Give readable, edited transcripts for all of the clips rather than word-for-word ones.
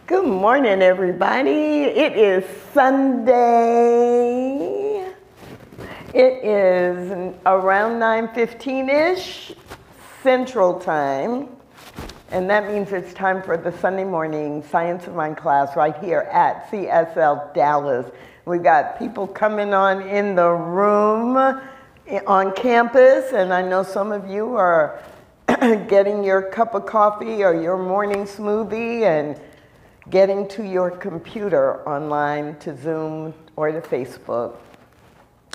Good morning, everybody. It is Sunday. It is around 9:15-ish Central Time, and that means it's time for the Sunday morning Science of Mind class right here at CSLDallas. We've got people coming on in the room on campus, and I know some of you are getting your cup of coffee or your morning smoothie and getting to your computer online to Zoom or to Facebook.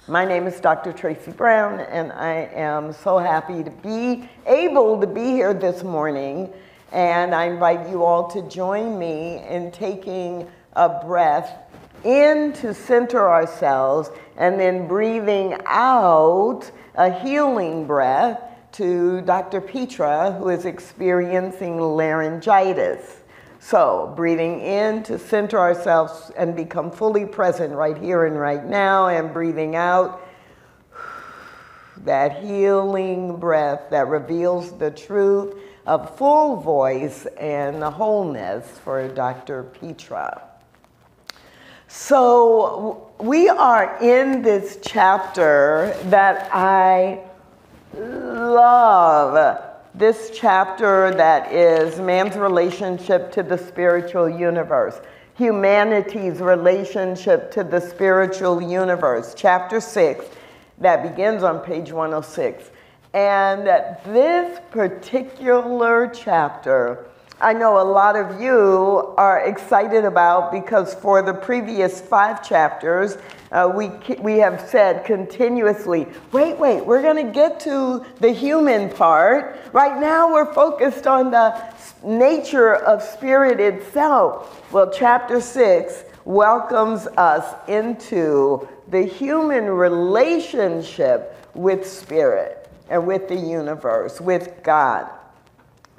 My name is Dr. Tracy Brown, and I am so happy to be able to be here this morning. And I invite you all to join me in taking a breath in to center ourselves and then breathing out a healing breath to Dr. Petra, who is experiencing laryngitis. So, breathing in to center ourselves and become fully present right here and right now, and breathing out that healing breath that reveals the truth of full voice and the wholeness for Dr. Petra. So, we are in this chapter that I love. This chapter that is man's relationship to the spiritual universe, humanity's relationship to the spiritual universe, chapter 6, that begins on page 106. And this particular chapter, I know a lot of you are excited about, because for the previous 5 chapters, we have said continuously, wait, we're going to get to the human part. Right now we're focused on the nature of spirit itself. Well, chapter 6 welcomes us into the human relationship with spirit and with the universe, with God.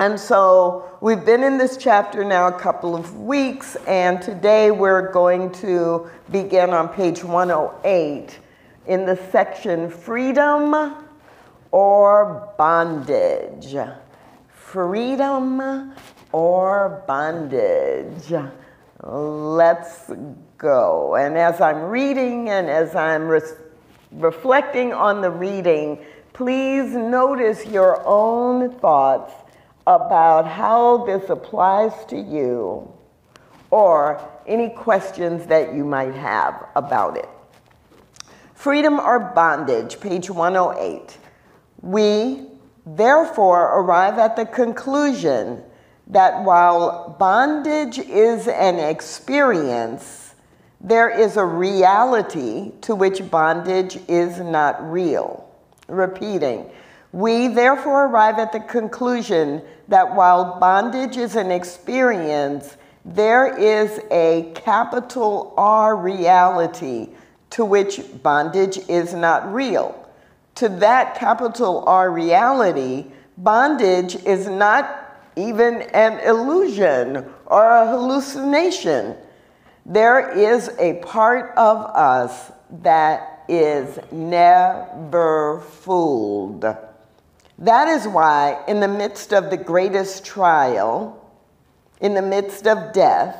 And so we've been in this chapter now a couple of weeks, and today we're going to begin on page 108 in the section Freedom or Bondage. Freedom or Bondage. Let's go. And as I'm reading and as I'm reflecting on the reading, please notice your own thoughts about how this applies to you, or any questions that you might have about it. Freedom or Bondage, page 108. We therefore arrive at the conclusion that while bondage is an experience, there is a reality to which bondage is not real. Repeating. We therefore arrive at the conclusion that while bondage is an experience, there is a capital R reality to which bondage is not real. To that capital R reality, bondage is not even an illusion or a hallucination. There is a part of us that is never fooled. That is why, in the midst of the greatest trial, in the midst of death,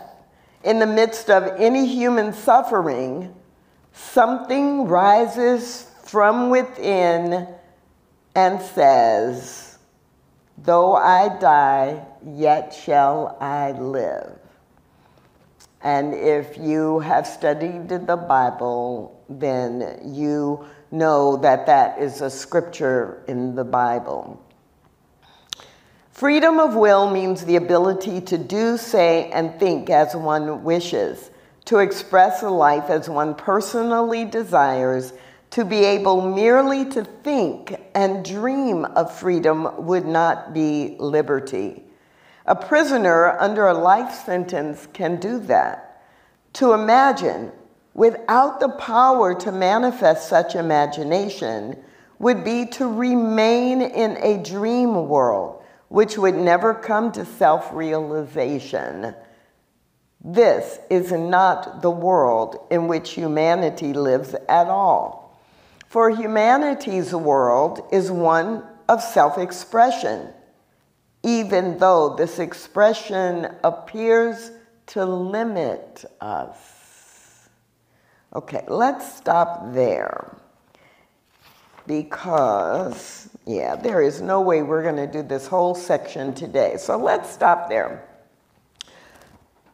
in the midst of any human suffering, something rises from within and says, "Though I die, yet shall I live." And if you have studied the Bible, then you know that that is a scripture in the Bible. Freedom of will means the ability to do, say, and think as one wishes, to express a life as one personally desires. To be able merely to think and dream of freedom would not be liberty. A prisoner under a life sentence can do that. To imagine without the power to manifest such imagination would be to remain in a dream world which would never come to self-realization. This is not the world in which humanity lives at all. For humanity's world is one of self-expression, even though this expression appears to limit us. Okay, let's stop there. Because, yeah, there is no way we're going to do this whole section today. So let's stop there.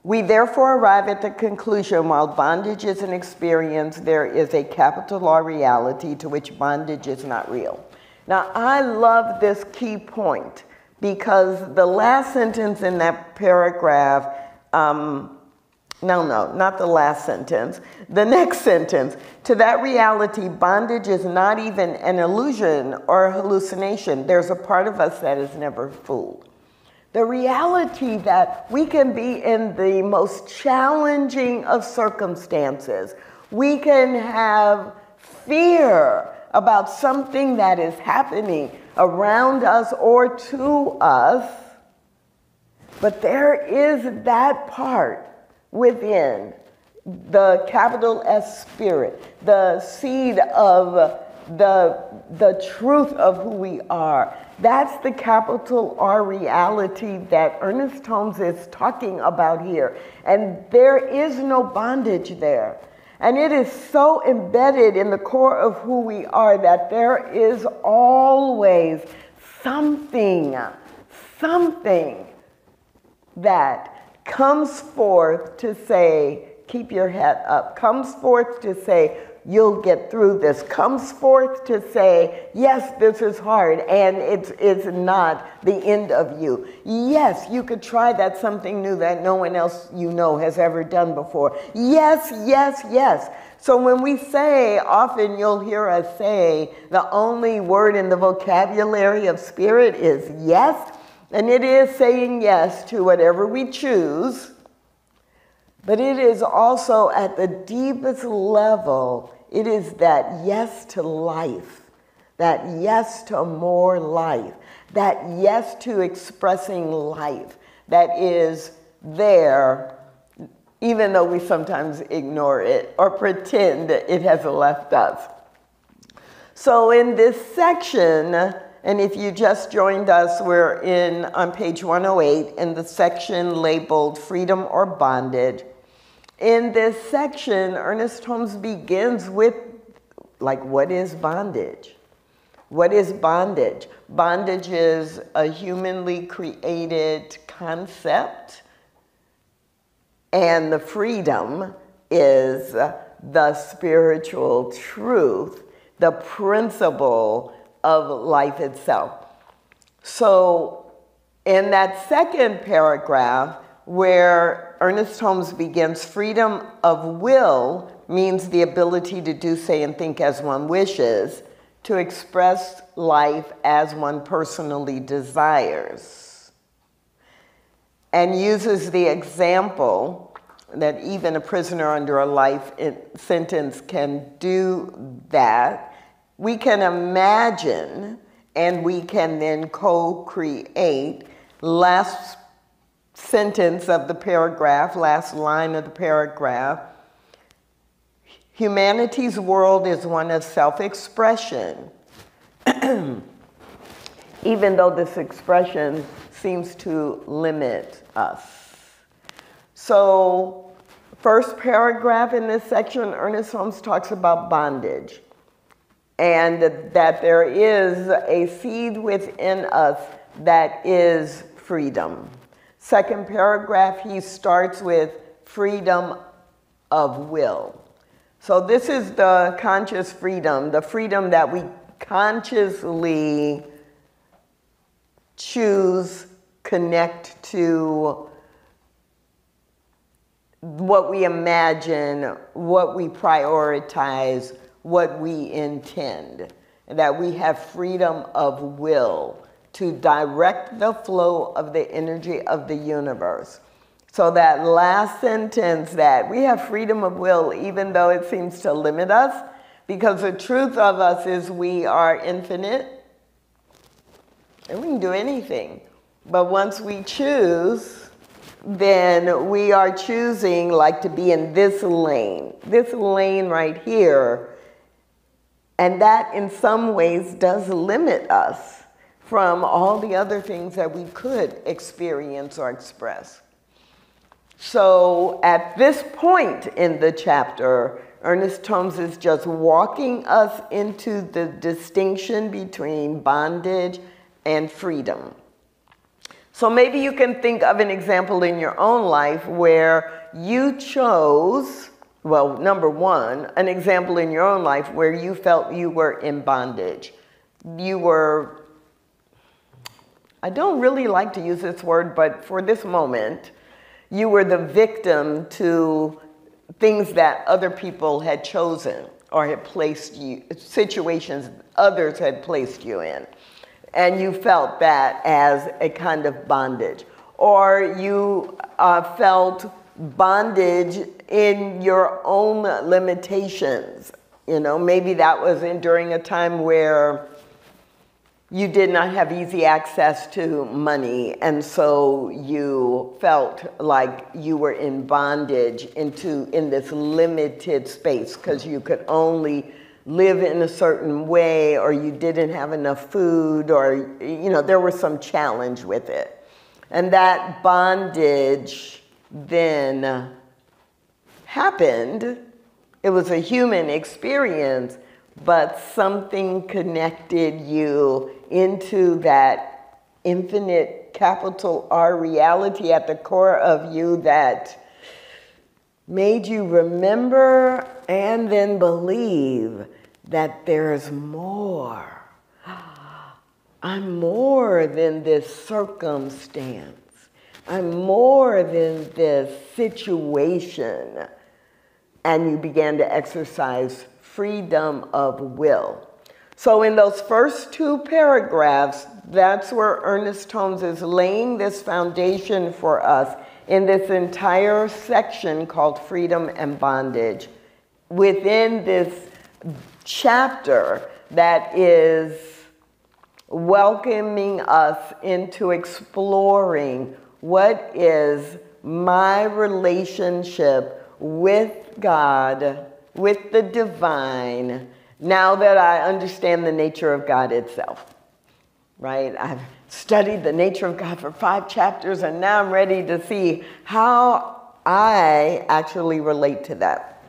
We therefore arrive at the conclusion, while bondage is an experience, there is a capital R reality to which bondage is not real. Now, I love this key point because the last sentence in that paragraph, not the last sentence, the next sentence, to that reality, bondage is not even an illusion or a hallucination. There's a part of us that is never fooled. The reality that we can be in the most challenging of circumstances. We can have fear about something that is happening around us or to us, but there is that part within the capital S spirit, the seed of the truth of who we are. That's the capital R reality that Ernest Holmes is talking about here. And there is no bondage there. And it is so embedded in the core of who we are that there is always something that comes forth to say, keep your head up, comes forth to say, you'll get through this, comes forth to say, yes, this is hard, and it's not the end of you. Yes, you could try that something new that no one else you know has ever done before. Yes, yes, yes. So when we say, often you'll hear us say, the only word in the vocabulary of spirit is yes, and it is saying yes to whatever we choose, but it is also at the deepest level, it is that yes to life, that yes to more life, that yes to expressing life that is there, even though we sometimes ignore it or pretend it has left us. So in this section, and if you just joined us, we're on page 108 in the section labeled Freedom or Bondage. In this section, Ernest Holmes begins with, what is bondage? What is bondage? Bondage is a humanly created concept, and the freedom is the spiritual truth, the principle of life itself. So in that second paragraph, where Ernest Holmes begins, freedom of will means the ability to do, say, and think as one wishes, to express life as one personally desires, and uses the example that even a prisoner under a life sentence can do that. We can imagine, and we can then co-create. Last sentence of the paragraph, last line of the paragraph, humanity's world is one of self-expression, even though this expression seems to limit us. So, first paragraph in this section, Ernest Holmes talks about bondage, and that there is a seed within us that is freedom. Second paragraph, he starts with freedom of will. So this is the conscious freedom, the freedom that we consciously choose, connect to what we imagine, what we prioritize, what we intend. That we have freedom of will to direct the flow of the energy of the universe. So that last sentence, that we have freedom of will even though it seems to limit us, because the truth of us is we are infinite and we can do anything. But once we choose, then we are choosing to be in this lane right here. And that in some ways does limit us from all the other things that we could experience or express. So at this point in the chapter, Ernest Holmes is just walking us into the distinction between bondage and freedom. So maybe you can think of an example in your own life where you chose, well, number one, an example in your own life where you felt you were in bondage. You were, I don't really like to use this word, but for this moment, you were the victim to things that other people had chosen or had placed you, situations others had placed you in. And you felt that as a kind of bondage. Or you felt bondage in your own limitations. You know, maybe that was during a time where you did not have easy access to money, and so you felt like you were in bondage in this limited space because you could only live in a certain way, or you didn't have enough food, or you know, there was some challenge with it. And that bondage then happened. It was a human experience, but something connected you into that infinite capital R reality at the core of you that made you remember and then believe that there's more. I'm more than this circumstance. I'm more than this situation. And you began to exercise freedom of will. So in those first two paragraphs, that's where Ernest Holmes is laying this foundation for us in this entire section called Freedom and Bondage. Within this chapter that is welcoming us into exploring what is my relationship with God, with the divine, now that I understand the nature of God itself, right? I've studied the nature of God for 5 chapters, and now I'm ready to see how I actually relate to that.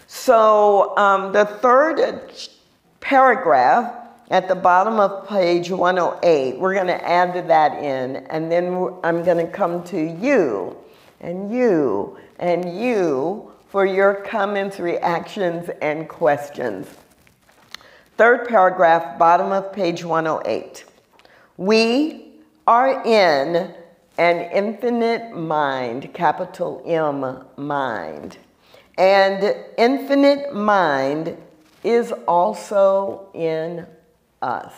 So the third paragraph at the bottom of page 108, we're going to add that in, and then I'm going to come to you and you and you for your comments, reactions, and questions. Third paragraph, bottom of page 108. We are in an infinite mind, capital M, mind. And infinite mind is also in us.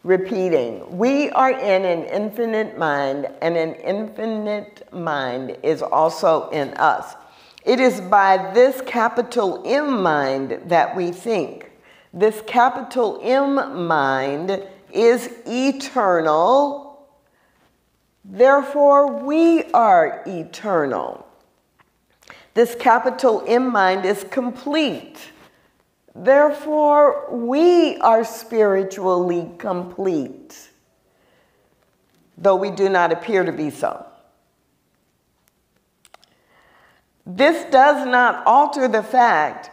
Repeating, we are in an infinite mind, and an infinite mind is also in us. It is by this capital M mind that we think. This capital M mind is eternal, therefore we are eternal. This capital M mind is complete. Therefore, we are spiritually complete, though we do not appear to be so. This does not alter the fact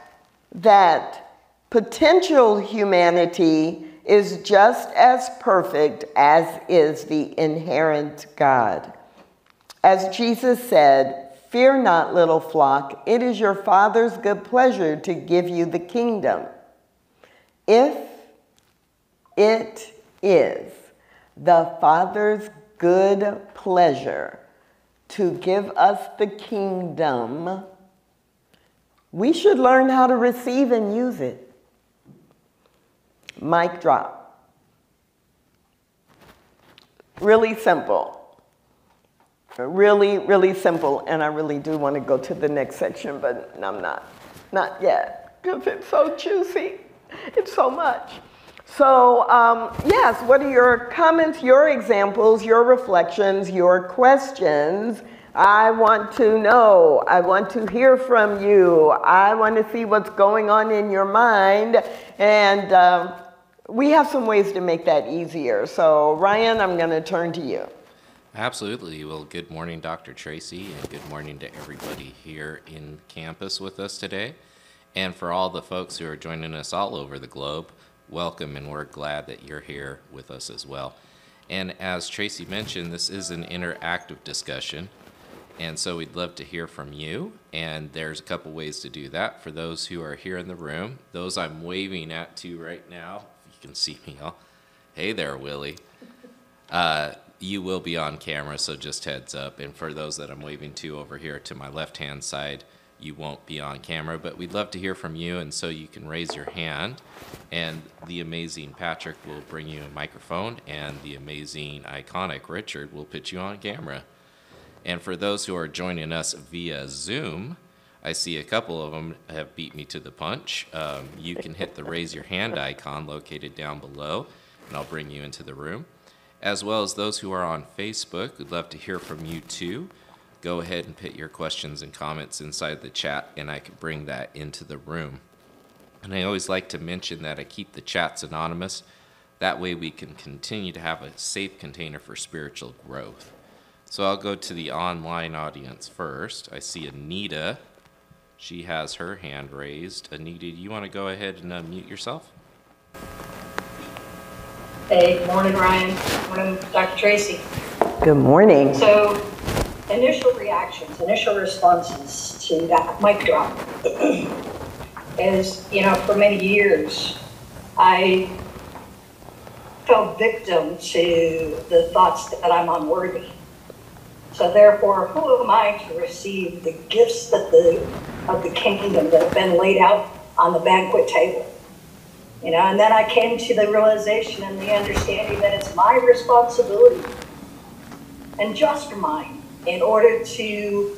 that potential humanity is just as perfect as is the inherent God. As Jesus said, "Fear not, little flock, it is your Father's good pleasure to give you the kingdom." If it is the Father's good pleasure to give us the kingdom, we should learn how to receive and use it. Mic drop. Really simple. Really, really simple, and I really do want to go to the next section, but I'm not yet, because it's so juicy. It's so much. So, yes, what are your comments, your examples, your reflections, your questions? I want to know. I want to hear from you. I want to see what's going on in your mind, and we have some ways to make that easier. So, Ryan, I'm going to turn to you. Absolutely. Well, good morning, Dr. Tracy, and good morning to everybody here in campus with us today. And for all the folks who are joining us all over the globe, welcome, and we're glad that you're here with us as well. And as Tracy mentioned, this is an interactive discussion, and so we'd love to hear from you. And there's a couple ways to do that. For those who are here in the room, those I'm waving at to right now, if you can see me all. Hey there, Willie. You will be on camera, so just heads up. And for those that I'm waving to over here to my left-hand side, you won't be on camera, but we'd love to hear from you, and so you can raise your hand, and the amazing Patrick will bring you a microphone, and the amazing, iconic Richard will put you on camera. And for those who are joining us via Zoom, I see a couple of them have beat me to the punch. You can hit the raise your hand icon located down below, and I'll bring you into the room. As well as those who are on Facebook, we'd love to hear from you too. Go ahead and put your questions and comments inside the chat, and I can bring that into the room. And I always like to mention that I keep the chats anonymous. That way we can continue to have a safe container for spiritual growth. So I'll go to the online audience first. I see Anita. She has her hand raised. Anita, do you want to go ahead and unmute yourself? Hey, good morning, Ryan. Good morning, Dr. Tracy. Good morning. So, initial reactions, initial responses to that mic drop is, for many years, I fell victim to the thoughts that I'm unworthy. So therefore, who am I to receive the gifts of the kingdom that have been laid out on the banquet table? And then I came to the realization and the understanding that it's my responsibility and just mine in order to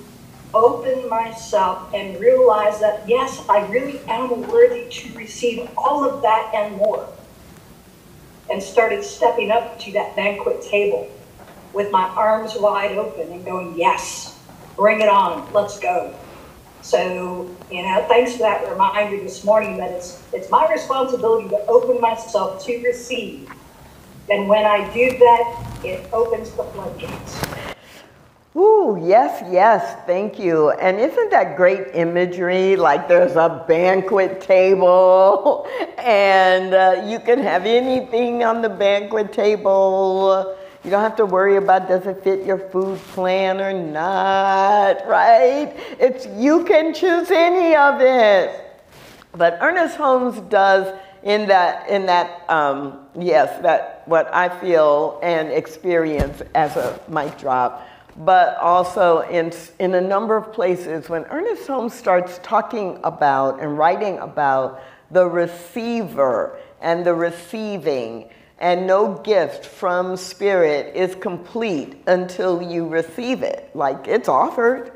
open myself and realize that, yes, I really am worthy to receive all of that and more. And started stepping up to that banquet table with my arms wide open and going, yes, bring it on, let's go. So, thanks for that reminder this morning that it's my responsibility to open myself to receive. And when I do that, it opens the floodgates. Ooh, yes, yes, thank you. And isn't that great imagery? Like there's a banquet table and you can have anything on the banquet table. You don't have to worry about does it fit your food plan or not, right? You can choose any of it. But Ernest Holmes does that what I feel and experience as a mic drop, but also in a number of places when Ernest Holmes starts talking about and writing about the receiver and the receiving. And no gift from Spirit is complete until you receive it. Like it's offered,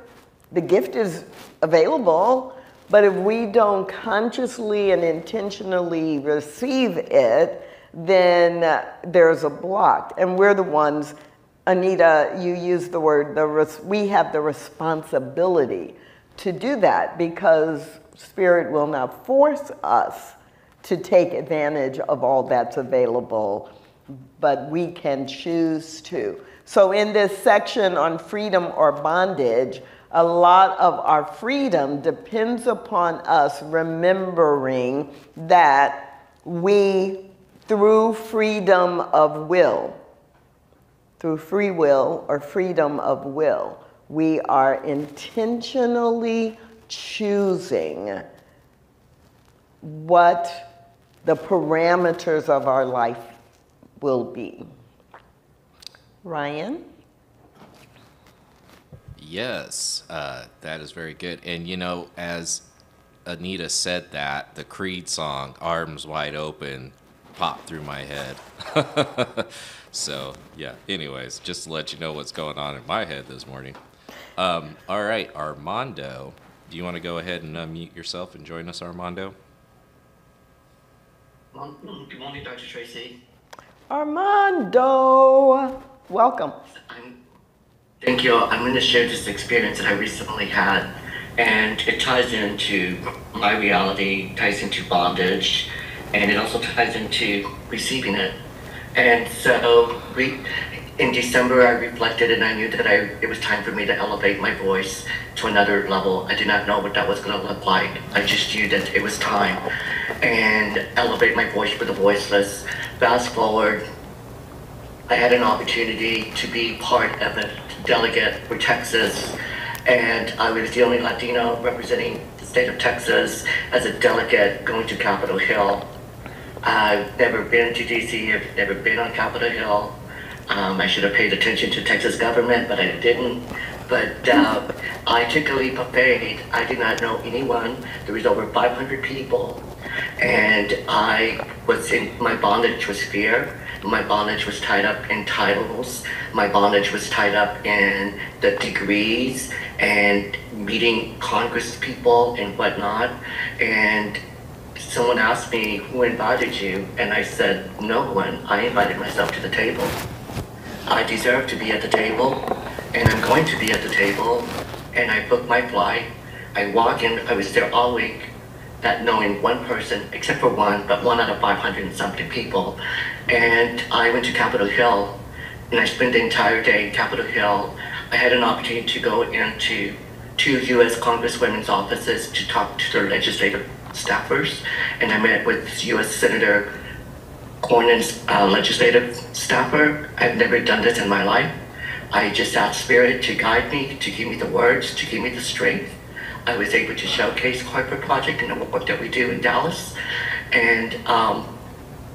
the gift is available, but if we don't consciously and intentionally receive it, then there's a block. And we're the ones, Anita, you used the word, we have the responsibility to do that because Spirit will not force us to take advantage of all that's available, but we can choose to. So in this section on freedom or bondage, a lot of our freedom depends upon us remembering that we, through freedom of will, through free will or freedom of will, we are intentionally choosing what the parameters of our life will be. Ryan? Yes, that is very good. And as Anita said that, the Creed song, Arms Wide Open, popped through my head. So, yeah, anyways, just to let you know what's going on in my head this morning. All right, Armando, do you want to go ahead and unmute yourself and join us, Armando? Good morning, Dr. Tracy. Armando, welcome. Thank you. I'm going to share this experience that I recently had, and it ties into my reality, ties into bondage, and it also ties into receiving it. And so in December, I reflected and I knew that it was time for me to elevate my voice to another level. I did not know what that was going to look like. I just knew that it was time. And elevate my voice for the voiceless. Fast forward, I had an opportunity to be part of a delegate for Texas. And I was the only Latino representing the state of Texas as a delegate going to Capitol Hill. I've never been to DC, I've never been on Capitol Hill. I should have paid attention to Texas government, but I didn't. But I took a leap of faith. I did not know anyone. There was over 500 people. And my bondage was fear. My bondage was tied up in titles. My bondage was tied up in the degrees and meeting Congress people and whatnot. And someone asked me, who invited you? And I said, no one. I invited myself to the table. I deserve to be at the table, and I'm going to be at the table, and I booked my flight. I walk in, I was there all week, not knowing one person, except for one, but one out of 500 and something people. And I went to Capitol Hill, and I spent the entire day in Capitol Hill. I had an opportunity to go into 2 U.S. Congresswomen's offices to talk to their legislative staffers, and I met with U.S. Senator Cornyn's legislative staffer. I've never done this in my life. I just asked Spirit to guide me, to give me the words, to give me the strength. I was able to showcase Corporate Project and the work that we do in Dallas. And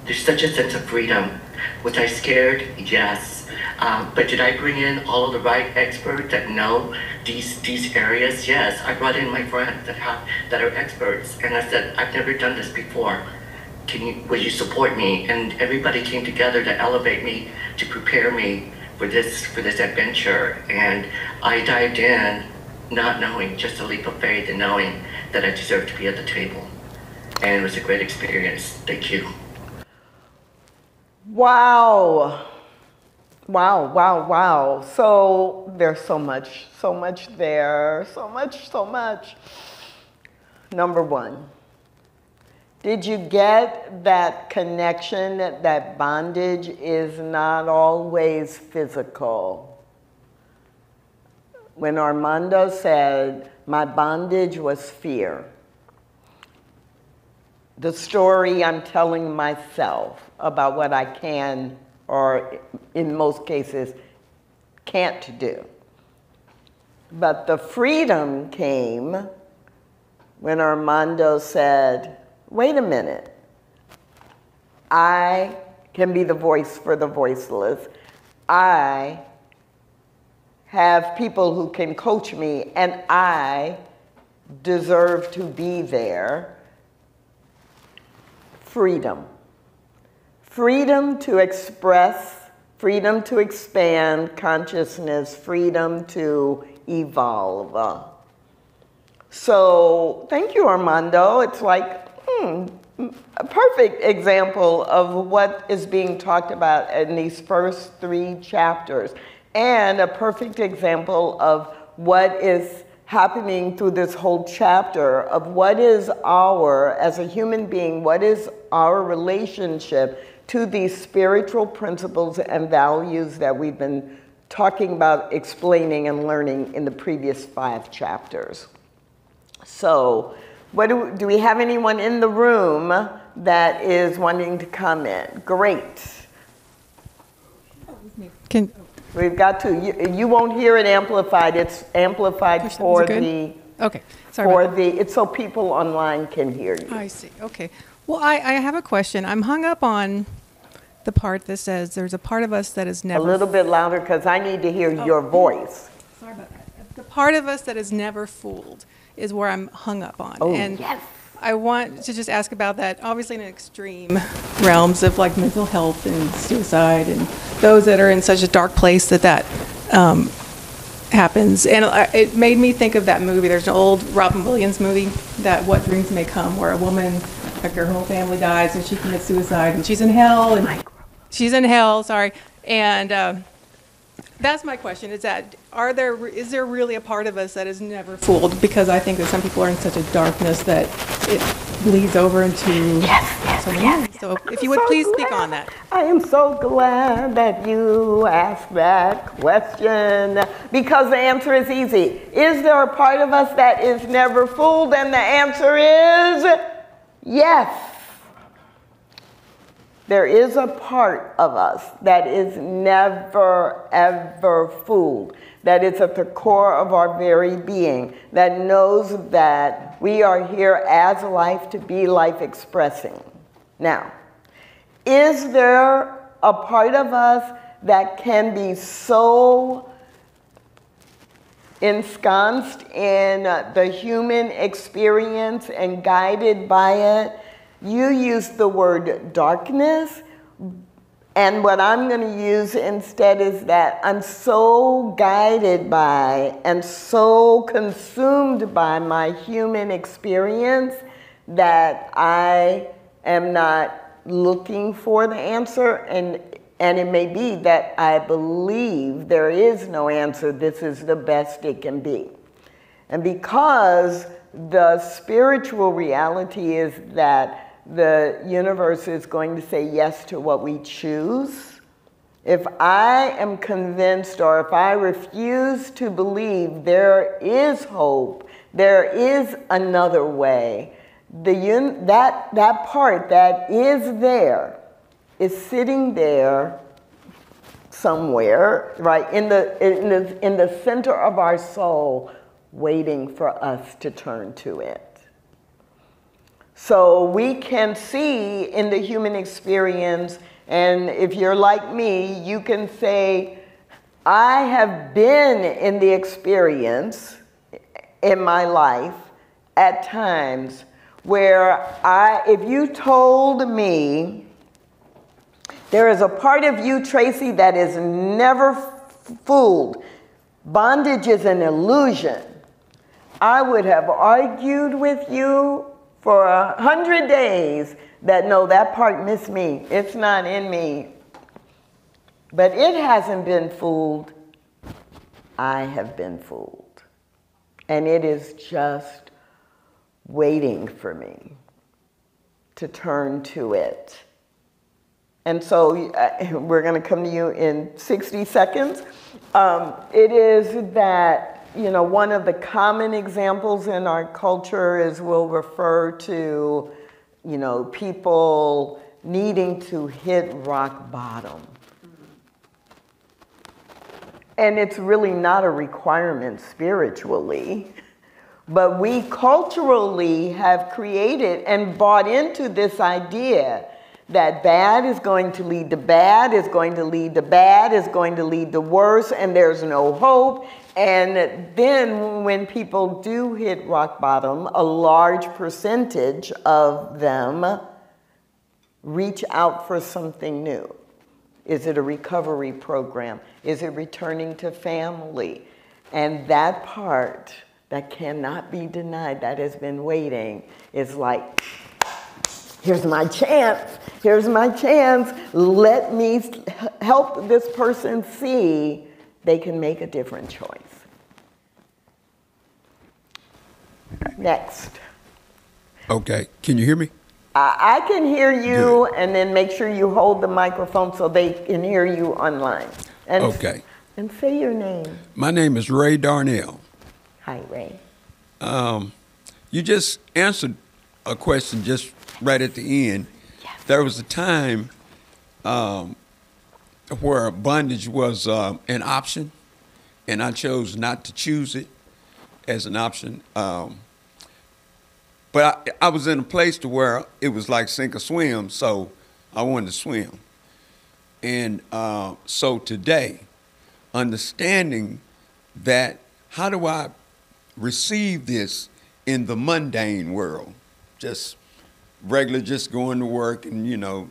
there's such a sense of freedom. Was I scared? Yes. But did I bring in all of the right experts that know these areas? Yes. I brought in my friends that are experts. And I said, I've never done this before. Will you support me? And everybody came together to elevate me, to prepare me for this adventure. And I dived in, not knowing, just a leap of faith and knowing that I deserved to be at the table. And it was a great experience. Thank you. Wow. Wow, wow, wow. So there's so much there, so much. Number one. Did you get that connection that bondage is not always physical? When Armando said, my bondage was fear, the story I'm telling myself about what I can, or in most cases, can't do. But the freedom came when Armando said, wait a minute, I can be the voice for the voiceless. I have people who can coach me, and I deserve to be there. Freedom. Freedom to express, freedom to expand consciousness, freedom to evolve. So thank you, Armando. It's like, a perfect example of what is being talked about in these first 3 chapters, and a perfect example of what is happening through this whole chapter of what is as a human being, what is our relationship to these spiritual principles and values that we've been talking about, explaining, and learning in the previous 5 chapters. So, do we have anyone in the room that is wanting to comment? Great. We've got to. You won't hear it amplified. It's amplified for the. Okay. Sorry. It's so people online can hear you. I see. Okay. Well, I have a question. I'm hung up on the part that says there's a part of us that is never. A little bit louder, because I need to hear your voice. Sorry about that. The part of us that is never fooled is where I'm hung up on. Oh, and yes. I want to just ask about that, obviously in extreme realms of like mental health and suicide and those that are in such a dark place that happens. And it made me think of that movie. There's an old Robin Williams movie, that What Dreams May Come, where a woman, like her whole family dies and she commits suicide and she's in hell. And she's in hell, sorry. And that's my question, is that is there really a part of us that is never fooled? Because I think that some people are in such a darkness that it bleeds over into so many years. So if you would please speak on that. I am so glad that you asked that question, because the answer is easy. Is there a part of us that is never fooled? And the answer is yes. There is a part of us that is never, ever fooled, that is at the core of our very being, that knows that we are here as life to be life expressing. Now, is there a part of us that can be so ensconced in the human experience and guided by it? You used the word darkness, and what I'm going to use instead is that I'm so guided by and so consumed by my human experience that I am not looking for the answer, and it may be that I believe there is no answer. This is the best it can be. And because the spiritual reality is that the universe is going to say yes to what we choose. If I am convinced, or if I refuse to believe there is hope, there is another way, that part that is there is sitting there somewhere, right, in the center of our soul, waiting for us to turn to it. So we can see in the human experience, and if you're like me, you can say, I have been in the experience in my life at times where if you told me there is a part of you, Tracy, that is never fooled, bondage is an illusion, I would have argued with you for 100 days that no, that part missed me. It's not in me. But it hasn't been fooled. I have been fooled. And it is just waiting for me to turn to it. And so we're going to come to you in 60 seconds. It is that, you know, one of the common examples in our culture is we'll refer to, you know, people needing to hit rock bottom. And it's really not a requirement spiritually, but we culturally have created and bought into this idea that bad is going to lead to bad, is going to lead to bad, is going to lead to worse, and there's no hope. And then when people do hit rock bottom, a large percentage of them reach out for something new. Is it a recovery program? Is it returning to family? And that part that cannot be denied, that has been waiting, is like, here's my chance. Here's my chance. Let me help this person see they can make a different choice. Next. Okay. Can you hear me? I can hear you. Good. And then make sure you hold the microphone so they can hear you online. And okay. And say your name. My name is Ray Darnell. Hi, Ray. You just answered a question just right at the end. Yes. There was a time where bondage was an option, and I chose not to choose it as an option. But I was in a place to where it was like sink or swim, so I wanted to swim. And so today, understanding that, how do I receive this in the mundane world? Just regular, just going to work and, you know,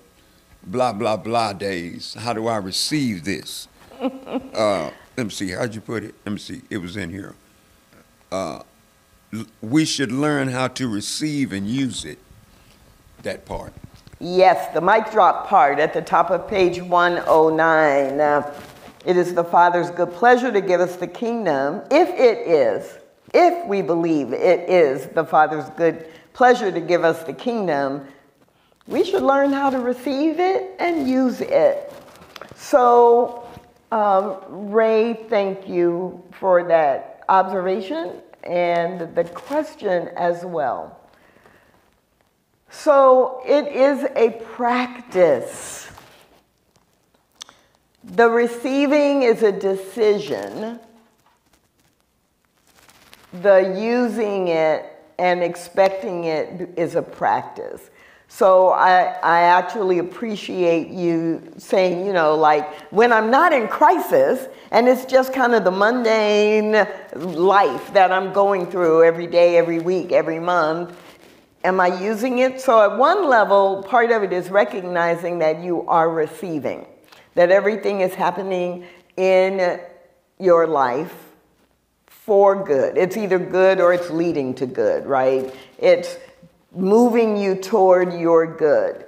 blah, blah, blah days. How do I receive this? Let me see, how'd you put it? Let me see, it was in here. We should learn how to receive and use it, that part. Yes, the mic drop part at the top of page 109. It is the Father's good pleasure to give us the kingdom, if we believe it is the Father's good pleasure to give us the kingdom, we should learn how to receive it and use it. So, Ray, thank you for that observation and the question as well. So it is a practice. The receiving is a decision. The using it and expecting it is a practice. So I actually appreciate you saying, you know, like when I'm not in crisis and it's just kind of the mundane life that I'm going through every day, every week, every month, am I using it? So at one level, part of it is recognizing that you are receiving, that everything is happening in your life for good. It's either good or it's leading to good, right? It's moving you toward your good.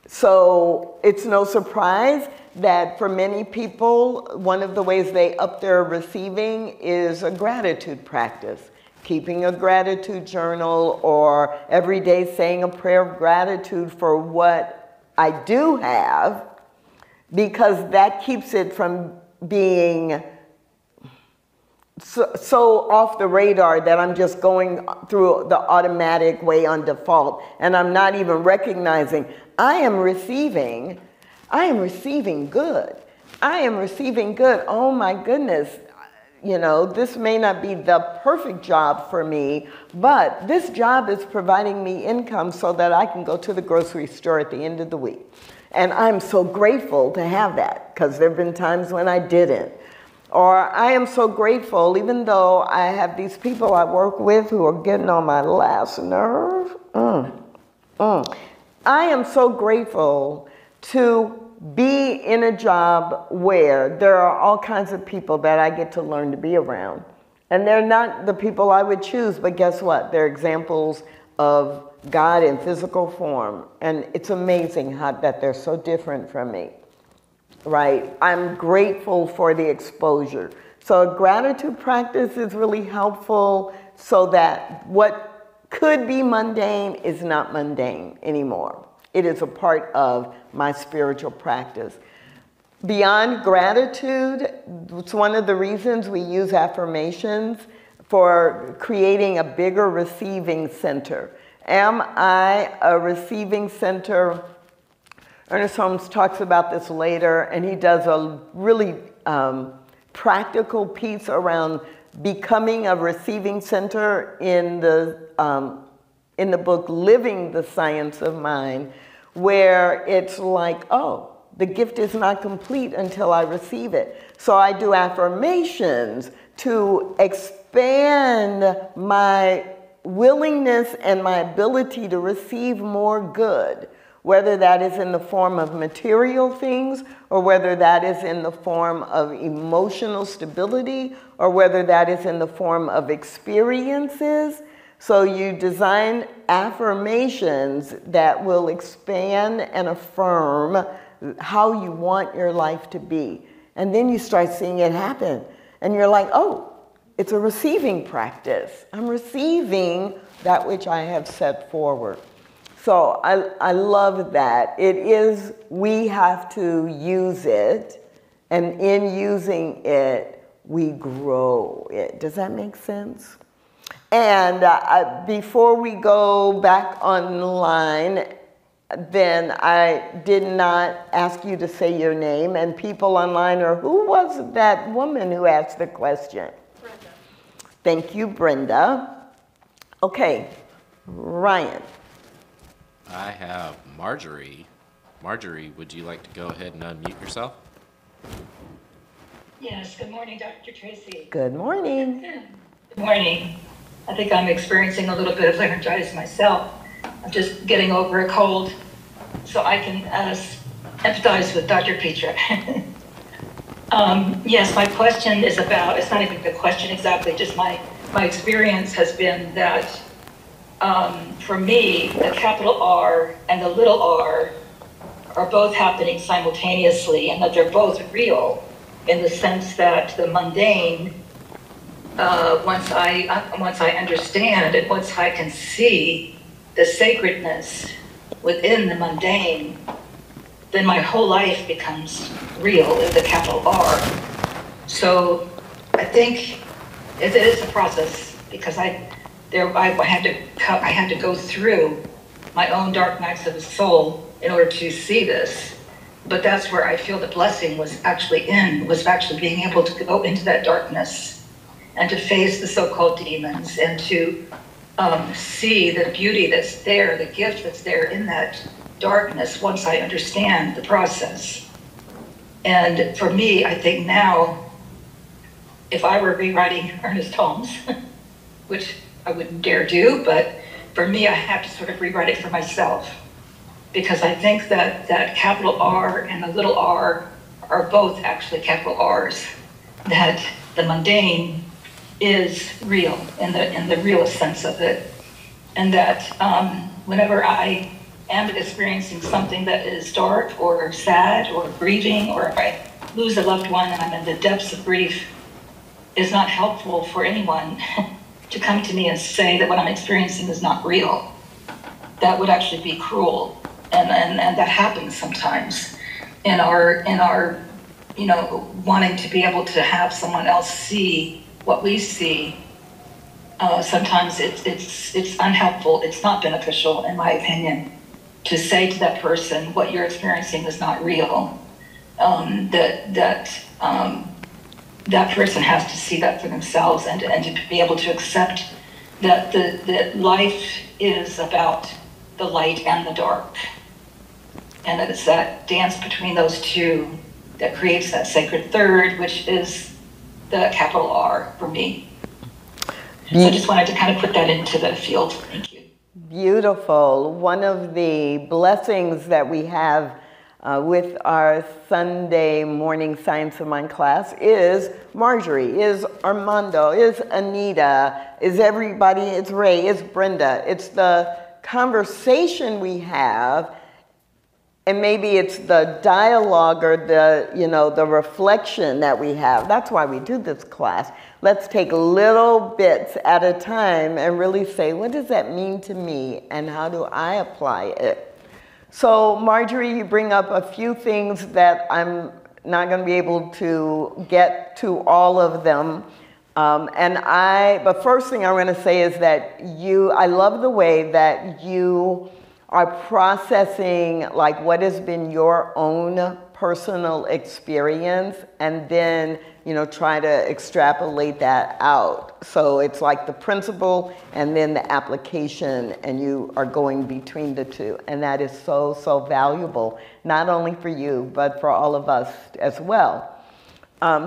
So it's no surprise that for many people, one of the ways they up their receiving is a gratitude practice. Keeping a gratitude journal or every day saying a prayer of gratitude for what I do have, because that keeps it from being so off the radar that I'm just going through the automatic way on default, and I'm not even recognizing I am receiving good. I am receiving good. Oh my goodness. You know, this may not be the perfect job for me, but this job is providing me income so that I can go to the grocery store at the end of the week. And I'm so grateful to have that, because there have been times when I didn't. Or I am so grateful, even though I have these people I work with who are getting on my last nerve. I am so grateful to be in a job where there are all kinds of people that I get to learn to be around. And they're not the people I would choose, but guess what? They're examples of God in physical form. And it's amazing how that they're so different from me. Right? I'm grateful for the exposure. So a gratitude practice is really helpful so that what could be mundane is not mundane anymore. It is a part of my spiritual practice. Beyond gratitude, it's one of the reasons we use affirmations for creating a bigger receiving center. Am I a receiving center? Ernest Holmes talks about this later, and he does a really practical piece around becoming a receiving center in the book Living the Science of Mind, where it's like, oh, the gift is not complete until I receive it. So I do affirmations to expand my willingness and my ability to receive more good, whether that is in the form of material things, or whether that is in the form of emotional stability, or whether that is in the form of experiences. So you design affirmations that will expand and affirm how you want your life to be. And then you start seeing it happen. And you're like, oh, it's a receiving practice. I'm receiving that which I have set forward. So I love that. It is, we have to use it, and in using it, we grow it. Does that make sense? And before we go back online, then I did not ask you to say your name, and people online are, who was that woman who asked the question? Brenda. Thank you, Brenda. Okay, Ryan. I have Marjorie. Marjorie, would you like to go ahead and unmute yourself? Yes, good morning, Dr. Tracy. Good morning. Good morning. I think I'm experiencing a little bit of laryngitis myself. I'm just getting over a cold, so I can empathize with Dr. Petra. Yes, my question is about, it's not even the question exactly, just my experience has been that for me, the capital R and the little r are both happening simultaneously, and that they're both real in the sense that the mundane, once I understand and once I can see the sacredness within the mundane, then my whole life becomes real with a capital R. So I think it is a process, because I had to go through my own dark nights of the soul in order to see this. But that's where I feel the blessing was actually being able to go into that darkness and to face the so-called demons, and to see the beauty that's there, the gift that's there in that darkness once I understand the process. And for me, I think now, if I were rewriting Ernest Holmes, which I wouldn't dare do, but for me, I have to sort of rewrite it for myself, because I think that capital R and the little r are both actually capital R's, that the mundane is real in the realest sense of it, and that whenever I am experiencing something that is dark or sad or grieving, or if I lose a loved one and I'm in the depths of grief, it's not helpful for anyone to come to me and say that what I'm experiencing is not real. That would actually be cruel, and that happens sometimes in our wanting to be able to have someone else see what we see. Sometimes it's unhelpful. It's not beneficial, in my opinion, to say to that person, what you're experiencing is not real. That person has to see that for themselves, and to be able to accept that life is about the light and the dark, and that it's that dance between those two that creates that sacred third, which is the capital R for me. So I just wanted to kind of put that into the field. Thank you. Beautiful. One of the blessings that we have with our Sunday morning Science of Mind class is Marjorie, is Armando, is Anita, is everybody, it's Ray, it's Brenda. It's the conversation we have, and maybe it's the dialogue or the reflection that we have. That's why we do this class. Let's take little bits at a time and really say, what does that mean to me, and how do I apply it? So Marjorie, you bring up a few things that I'm not going to be able to get to all of them. But first thing I'm going to say is that I love the way that you are processing like what has been your own personal experience, and then try to extrapolate that out. So it's like the principle and then the application, and you are going between the two, and that is so valuable, not only for you but for all of us as well.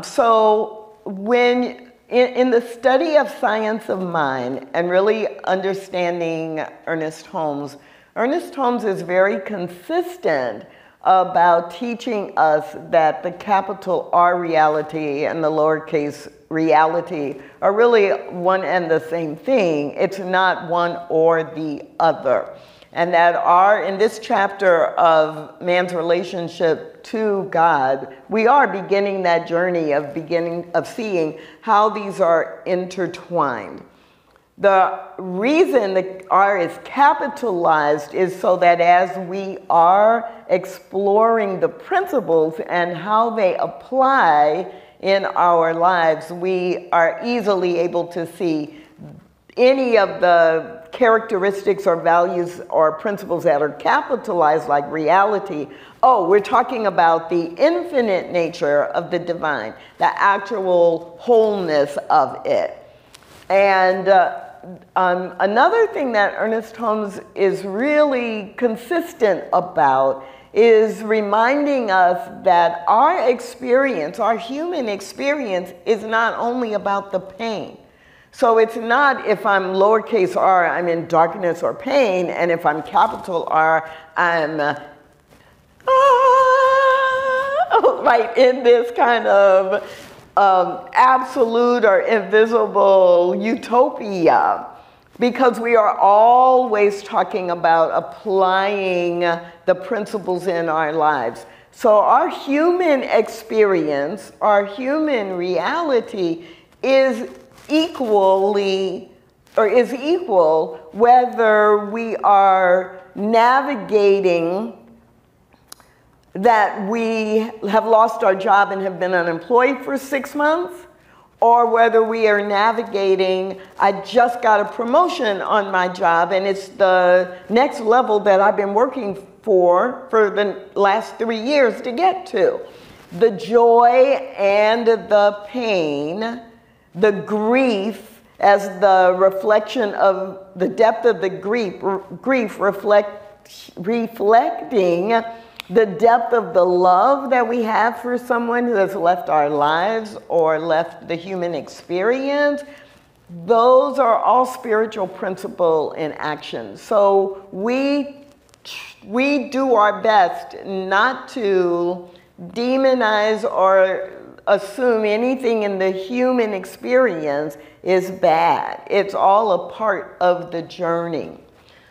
So when in the study of science of mind and really understanding Ernest Holmes is very consistent about teaching us that the capital R reality and the lowercase reality are really one and the same thing. It's not one or the other. And that in this chapter of man's relationship to God, we are beginning that journey of seeing how these are intertwined. The reason the R is capitalized is so that as we are exploring the principles and how they apply in our lives, we are easily able to see any of the characteristics or values or principles that are capitalized, like reality. Oh, we're talking about the infinite nature of the divine, the actual wholeness of it. And another thing that Ernest Holmes is really consistent about is reminding us that our experience, our human experience, is not only about the pain. So it's not if I'm lowercase r, I'm in darkness or pain, and if I'm capital R, I'm right in this kind of absolute or invisible utopia, because we are always talking about applying the principles in our lives. So our human experience, our human reality is equal whether we are navigating that we have lost our job and have been unemployed for 6 months, or whether we are navigating, I just got a promotion on my job and it's the next level that I've been working for the last 3 years to get to. The joy and the pain, the grief as the reflection of the depth of the grief reflecting the depth of the love that we have for someone who has left our lives or left the human experience. Those are all spiritual principle in action. So we do our best not to demonize or assume anything in the human experience is bad. It's all a part of the journey.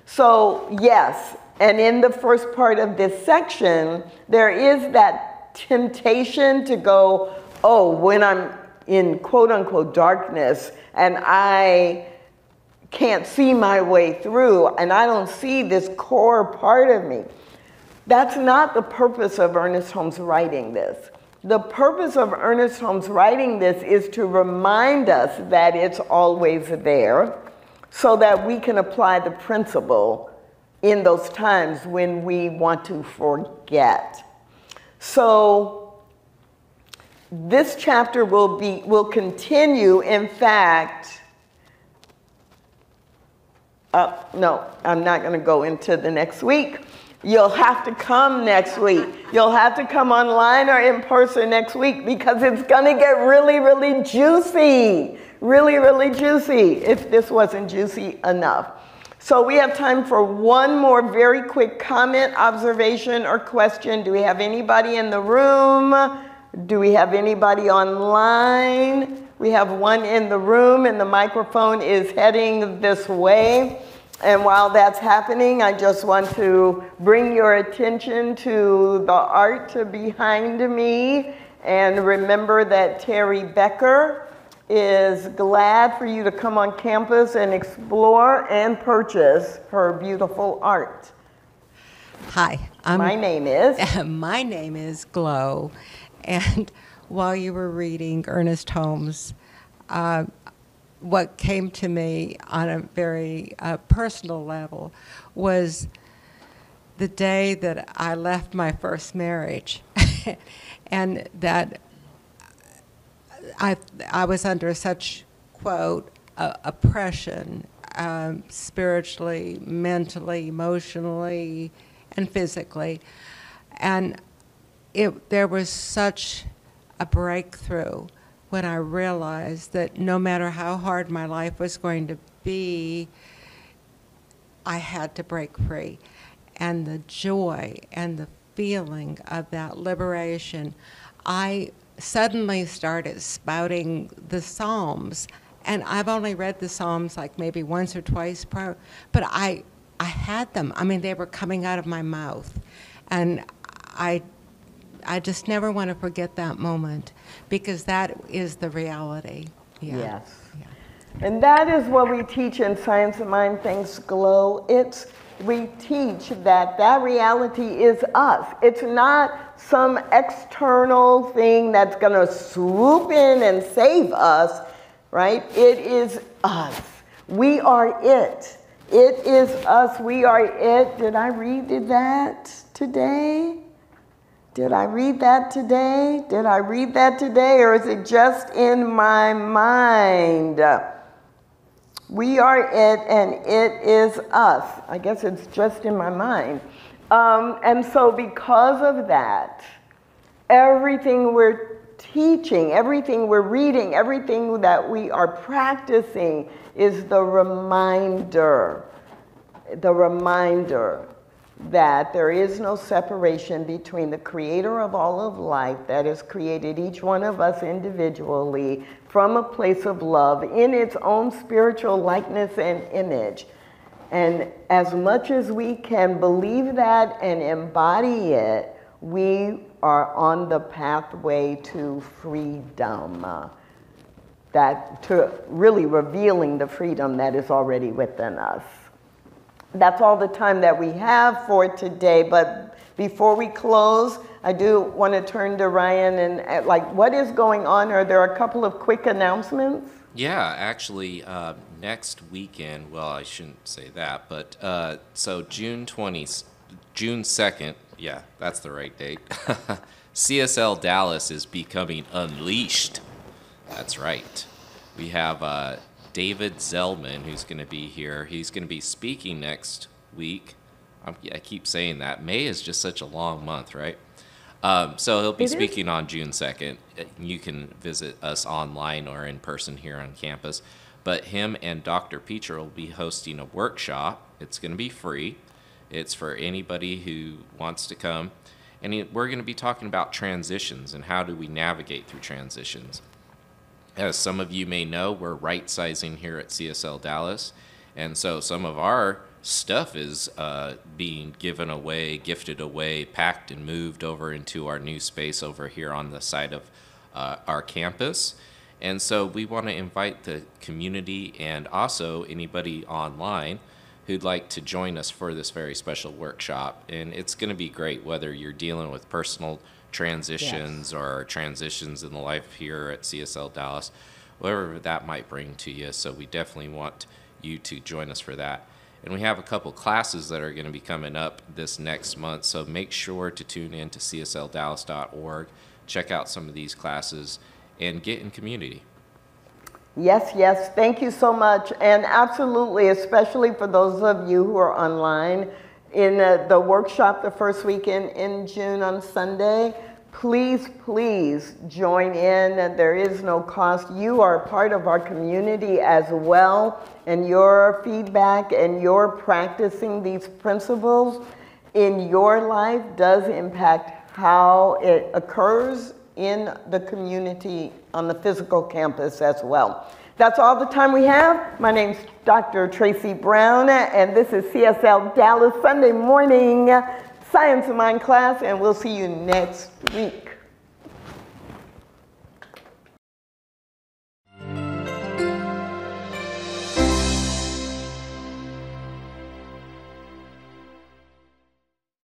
So yes, and in the first part of this section, there is that temptation to go, oh, when I'm in quote unquote darkness and I can't see my way through and I don't see this core part of me. That's not the purpose of Ernest Holmes writing this. The purpose of Ernest Holmes writing this is to remind us that it's always there so that we can apply the principle in those times when we want to forget. So this chapter will continue. In fact, no, I'm not going to go into the next week. You'll have to come next week. You'll have to come online or in person next week because it's going to get really, really juicy. Really, really juicy if this wasn't juicy enough. So we have time for one more very quick comment, observation, or question. Do we have anybody in the room? Do we have anybody online? We have one in the room and the microphone is heading this way. And while that's happening, I just want to bring your attention to the art behind me and remember that Terry Becker is glad for you to come on campus and explore and purchase her beautiful art. Hi. My name is? My name is Glow. And while you were reading Ernest Holmes, what came to me on a very personal level was the day that I left my first marriage and that I was under such, quote, oppression, spiritually, mentally, emotionally, and physically. And there was such a breakthrough when I realized that no matter how hard my life was going to be, I had to break free. And the joy and the feeling of that liberation, I suddenly started spouting the Psalms. And I've only read the Psalms like maybe once or twice prior, but I had them. I mean, they were coming out of my mouth. And I just never want to forget that moment because that is the reality. Yeah. Yes. Yeah. And that is what we teach in Science of Mind Things Glow. We teach that reality is us. It's not some external thing that's going to swoop in and save us, right? It is us. We are it. It is us. We are it. Did I read that today? Did I read that today? Did I read that today? Or is it just in my mind? We are it and it is us. I guess it's just in my mind. And so because of that, everything we're teaching, everything we're reading, everything that we are practicing is the reminder that there is no separation between the creator of all of life that has created each one of us individually from a place of love in its own spiritual likeness and image. And as much as we can believe that and embody it, we are on the pathway to freedom, to really revealing the freedom that is already within us. That's all the time that we have for today. But before we close, I do want to turn to Ryan and like, what is going on? Are there a couple of quick announcements? Yeah, actually, next weekend, well, I shouldn't say that, but so June 2nd, yeah, that's the right date. CSLDallas is becoming unleashed. That's right. We have David Zellman, who's going to be here. He's going to be speaking next week. I keep saying that. May is just such a long month, right? So he'll be speaking on June 2nd. You can visit us online or in person here on campus. But him and Dr. Peacher will be hosting a workshop. It's going to be free. It's for anybody who wants to come. And we're going to be talking about transitions and how do we navigate through transitions. As some of you may know, we're right-sizing here at CSL Dallas. And so some of our stuff is being given away, gifted away, packed and moved over into our new space over here on the side of our campus. And so we want to invite the community and also anybody online who'd like to join us for this very special workshop. And it's going to be great, whether you're dealing with personal transitions or transitions in the life here at CSL Dallas, whatever that might bring to you. So we definitely want you to join us for that. And we have a couple classes that are going to be coming up this next month, so make sure to tune in to csldallas.org, check out some of these classes, and get in community. Yes, yes, thank you so much. And absolutely, especially for those of you who are online, in the workshop the first weekend in June on Sunday, please, please join in. There is no cost. You are part of our community as well, and your feedback and your practicing these principles in your life does impact how it occurs in the community on the physical campus as well. That's all the time we have. My name's Dr. Tracy Brown, and this is CSL Dallas Sunday morning Science of Mind class, and we'll see you next week.